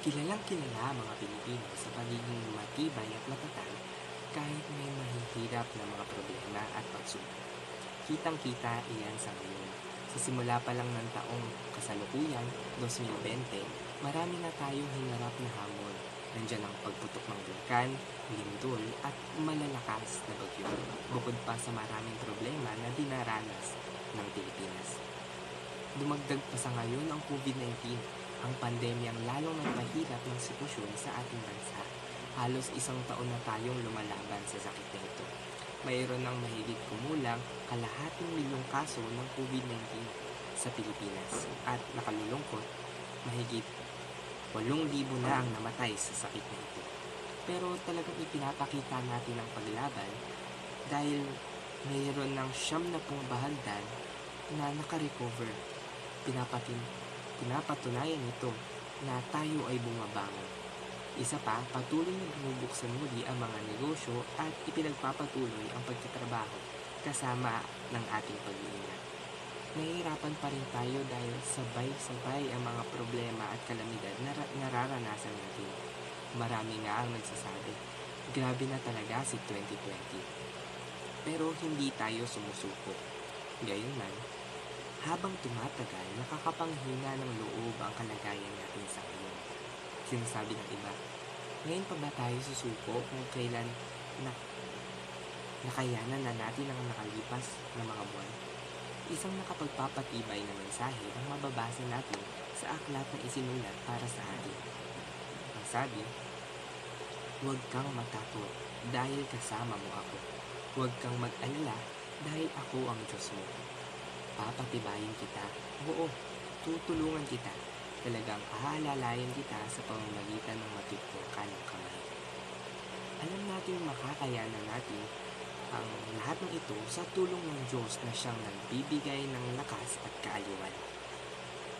Kilalang-kilala ang mga Pilipino sa pagiging matibay at matatag kahit may mahihirap na mga problema at pagsubok. Kitang-kita iyan sa ngayon. Sa simula pa lang ng taong kasalukuyan, 2020, marami na tayong hinarap na hamon. Nandiyan ang pagputok ng bulkan, lindol at malalakas na bagyo. Bukod pa sa maraming problema na dinaranas ng Pilipinas. Dumagdag pa sa ngayon ang COVID-19, ang pandemyang lalong nagpahirap ng sitwasyon sa ating bansa. Halos isang taon na tayong lumalaban sa sakit na ito. Mayroon ng mahigit kumulang kalahating milyong kaso ng COVID-19 sa Pilipinas at nakalulungkot, mahigit 8,000 na ang namatay sa sakit na ito. Pero talagang ipinapakita natin ang paglaban dahil mayroon ng 70 bahagdan na nakarecover. Pinapatunayan ito na tayo ay bumabangon. Isa pa, patuloy na bumubuksan muli ang mga negosyo at ipinagpapatuloy ang pagtatrabaho kasama ng ating pag-iingat. Nahihirapan pa rin tayo dahil sabay-sabay ang mga problema at kalamidad na nararanasan natin. Marami nga ang nagsasabi, grabe na talaga si 2020. Pero hindi tayo sumusuko. Gayunman, habang tumatagal, nakakapanghina ng loob ang kalagayan natin sa ngayon. Sinasabi ng iba, ngayon pa ba tayo susuko kung kailan nakayanan na natin ang nakalipas na mga buwan? Isang nakapagpapatibay na mensahe ang mababasa natin sa aklat na isinulat para sa atin. Ang sabi, huwag kang matakot dahil kasama mo ako. Huwag kang mag-alala dahil ako ang Diyos mo. Papatibayin kita. Oo, tutulungan kita. Talagang aalalayan kita sa pamamagitan ng matutong kanang kamay. Alam natin makakayanan natin ang lahat ng ito sa tulong ng Diyos na siyang nagbibigay ng lakas at kaaliwan.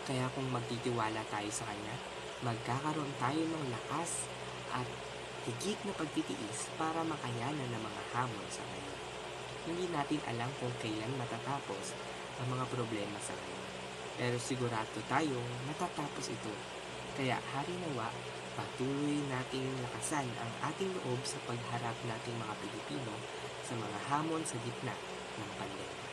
Kaya kung magtitiwala tayo sa Kanya, magkakaroon tayo ng lakas at higit na pagtitiis para makayanan ng mga hamon sa ngayon. Hindi natin alam kung kailan matatapos ang mga problema sa ngayon. Pero sigurado tayong matatapos ito. Kaya harinawa, patuloy nating lakasan ang ating loob sa pagharap nating mga Pilipino sa mga hamon sa gitna ng pandemya.